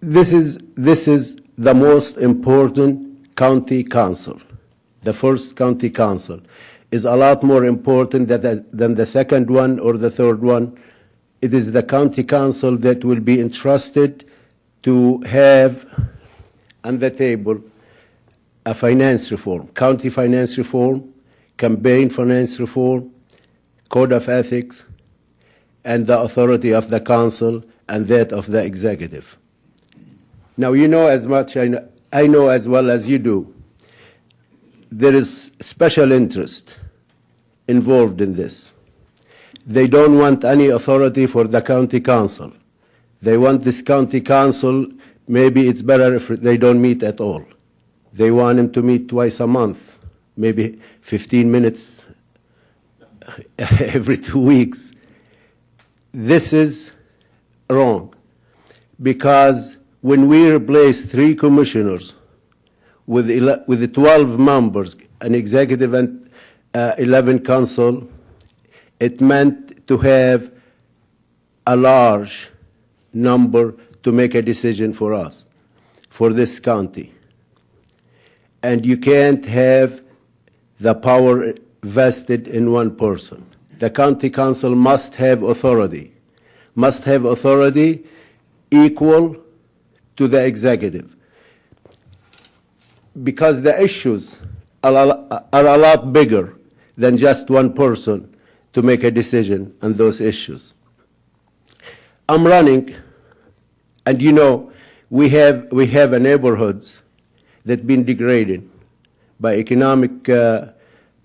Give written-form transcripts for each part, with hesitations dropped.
This is the most important county council. The first county council is a lot more important than the second one or the third one. It is the county council that will be entrusted to have on the table a finance reform, county finance reform, campaign finance reform, code of ethics, and the authority of the council and that of the executive. Now, you know as much, I know as well as you do, there is special interest involved in this. They don't want any authority for the county council. They want this county council, maybe it's better if they don't meet at all. They want them to meet twice a month, maybe 15 minutes every 2 weeks. This is wrong, because when we replace 3 commissioners with 12 members, an executive and 11 council, it meant to have a large number to make a decision for us, for this county. And you can't have the power vested in one person. The county council must have authority equal to the executive, because the issues are a lot bigger than just one person to make a decision on those issues. I'm running, and you know, we have a neighborhoods that been degraded by economic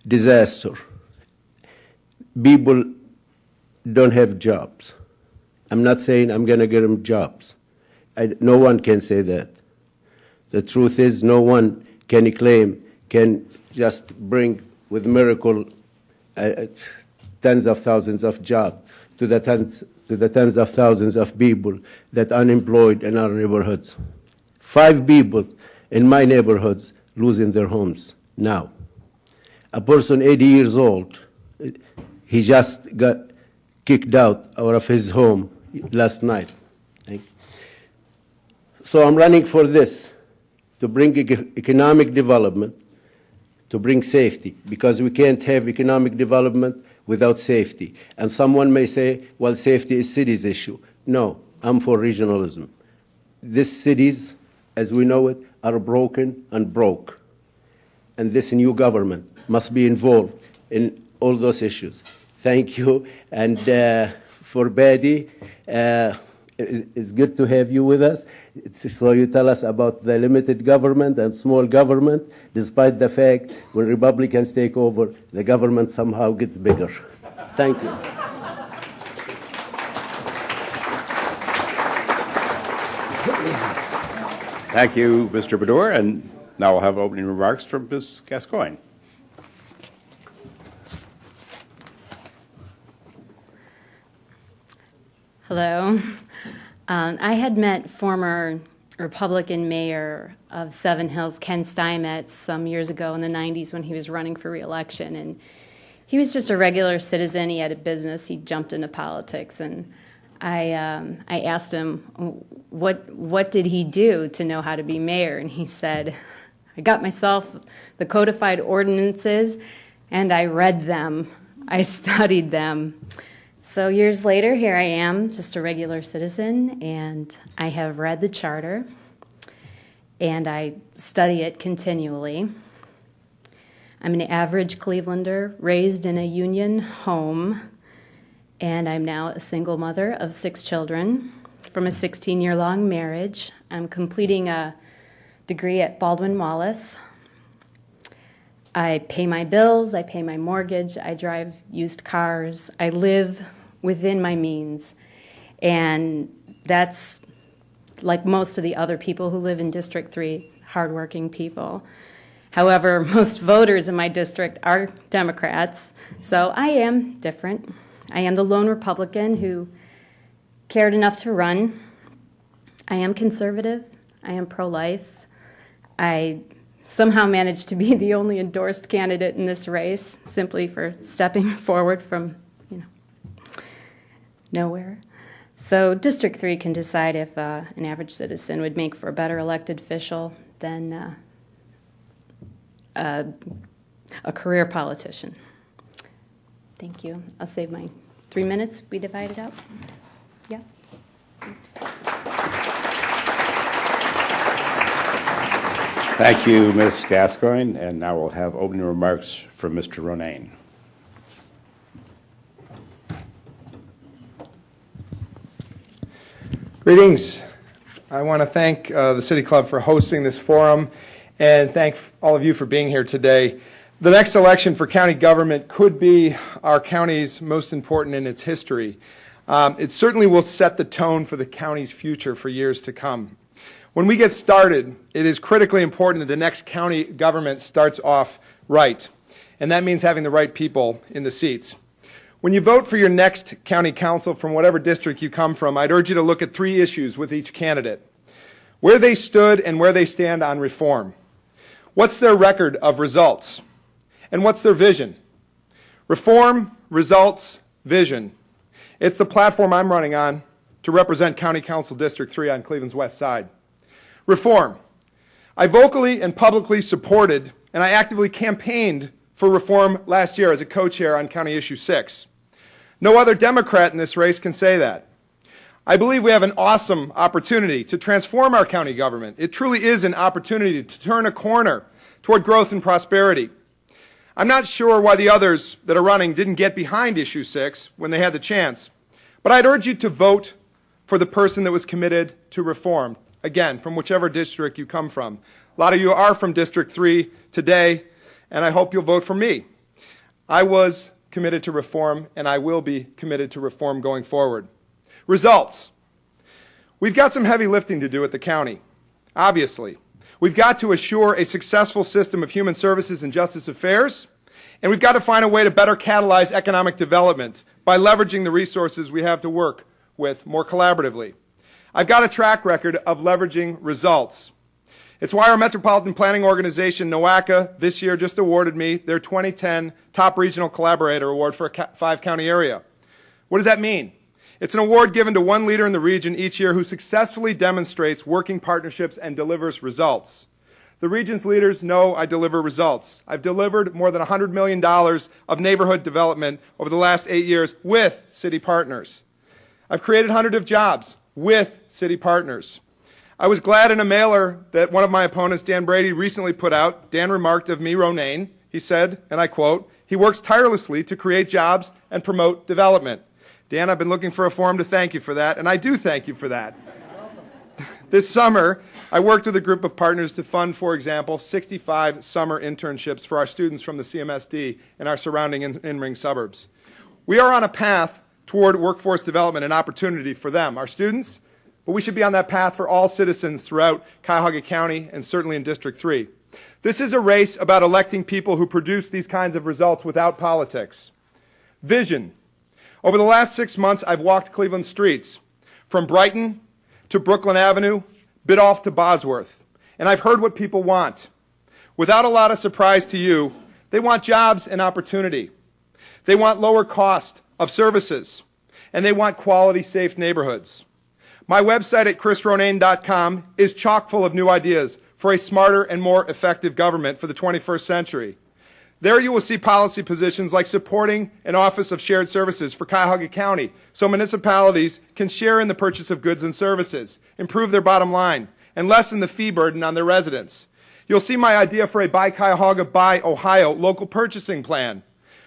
disaster. People don't have jobs. I'm not saying I'm going to get them jobs. No one can say that. The truth is, no one can just bring with miracle tens of thousands of jobs to the tens of thousands of people that are unemployed in our neighborhoods. 5 people in my neighborhoods losing their homes now. A person 80 years old, he just got kicked out of his home last night. So I'm running for this, to bring economic development, to bring safety, because we can't have economic development without safety. And someone may say, well, safety is cities' issue. No, I'm for regionalism. These cities, as we know it, are broken and broke. And this new government must be involved in all those issues. Thank you. And for Badi, it's good to have you with us. So you tell us about the limited government and small government, despite the fact when Republicans take over, the government somehow gets bigger. Thank you. Thank you, Mr. Baddour. And now we'll have opening remarks from Ms. Gascoigne. Hello. I had met former Republican mayor of Seven Hills, Ken Steinmetz, some years ago in the 90s when he was running for re-election. And he was just a regular citizen. He had a business. He jumped into politics. And I asked him, what did he do to know how to be mayor? And he said, I got myself the codified ordinances, and I read them. I studied them. So years later, here I am, just a regular citizen, and I have read the charter, and I study it continually. I'm an average Clevelander, raised in a union home, and I'm now a single mother of 6 children from a 16-year-long marriage. I'm completing a degree at Baldwin Wallace. I pay my bills, I pay my mortgage, I drive used cars, I live within my means. And that's like most of the other people who live in District 3, hardworking people. However, most voters in my district are Democrats, so I am different. I am the lone Republican who cared enough to run. I am conservative, I am pro-life. I somehow managed to be the only endorsed candidate in this race, simply for stepping forward from, nowhere. So District 3 can decide if an average citizen would make for a better elected official than a career politician. Thank you. I'll save my 3 minutes. We divide it up. Yeah. Thank you, Ms. Gascoigne. And now we'll have opening remarks from Mr. Ronayne. Greetings. I want to thank the City Club for hosting this forum and thank all of you for being here today. The next election for county government could be our county's most important in its history. It certainly will set the tone for the county's future for years to come. When we get started, it is critically important that the next county government starts off right, and that means having the right people in the seats. When you vote for your next county council from whatever district you come from, I'd urge you to look at 3 issues with each candidate: where they stood and where they stand on reform, what's their record of results, and what's their vision. Reform, results, vision. It's the platform I'm running on to represent County Council District 3 on Cleveland's west side. Reform. I vocally and publicly supported and I actively campaigned for reform last year as a co-chair on County Issue 6. No other Democrat in this race can say that. I believe we have an awesome opportunity to transform our county government. It truly is an opportunity to turn a corner toward growth and prosperity. I'm not sure why the others that are running didn't get behind Issue 6 when they had the chance, but I'd urge you to vote for the person that was committed to reform, again, from whichever district you come from. A lot of you are from District 3 today, and I hope you'll vote for me. I was committed to reform, and I will be committed to reform going forward. Results. We've got some heavy lifting to do at the county, obviously. We've got to assure a successful system of human services and justice affairs, and we've got to find a way to better catalyze economic development by leveraging the resources we have to work with more collaboratively. I've got a track record of leveraging results. It's why our Metropolitan Planning Organization, NOACA, this year just awarded me their 2010 Top Regional Collaborator Award for a 5-county area. What does that mean? It's an award given to one leader in the region each year who successfully demonstrates working partnerships and delivers results. The region's leaders know I deliver results. I've delivered more than $100 million of neighborhood development over the last 8 years with city partners. I've created hundreds of jobs with city partners. I was glad in a mailer that one of my opponents, Dan Brady, recently put out. Dan remarked of me, Ronayne, he said, and I quote, "He works tirelessly to create jobs and promote development." Dan, I've been looking for a forum to thank you for that, and I do thank you for that. This summer, I worked with a group of partners to fund, for example, 65 summer internships for our students from the CMSD and our surrounding in-ring suburbs. We are on a path toward workforce development and opportunity for them, our students, but we should be on that path for all citizens throughout Cuyahoga County and certainly in District 3. This is a race about electing people who produce these kinds of results without politics. Vision. Over the last 6 months, I've walked Cleveland streets, from Brighton to Brooklyn Avenue, Biddulph to Bosworth, and I've heard what people want. Without a lot of surprise to you, they want jobs and opportunity. They want lower cost of services, and they want quality, safe neighborhoods. My website at chrisronayne.com is chock full of new ideas for a smarter and more effective government for the 21st century. There you will see policy positions like supporting an Office of Shared Services for Cuyahoga County so municipalities can share in the purchase of goods and services, improve their bottom line, and lessen the fee burden on their residents. You'll see my idea for a Buy Cuyahoga, Buy Ohio local purchasing plan,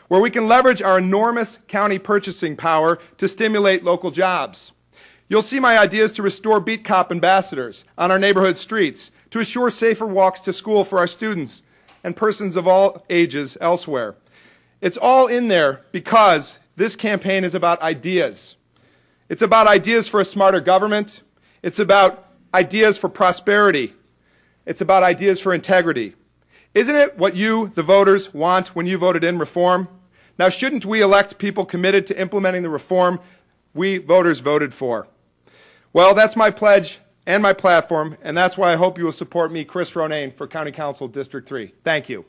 where we can leverage our enormous county purchasing power to stimulate local jobs. You'll see my ideas to restore beat cop ambassadors on our neighborhood streets, to assure safer walks to school for our students and persons of all ages elsewhere. It's all in there because this campaign is about ideas. It's about ideas for a smarter government. It's about ideas for prosperity. It's about ideas for integrity. Isn't it what you, the voters, want when you voted in reform? Now, shouldn't we elect people committed to implementing the reform we voters voted for? Well, that's my pledge and my platform, and that's why I hope you will support me, Chris Ronayne, for County Council District 3. Thank you.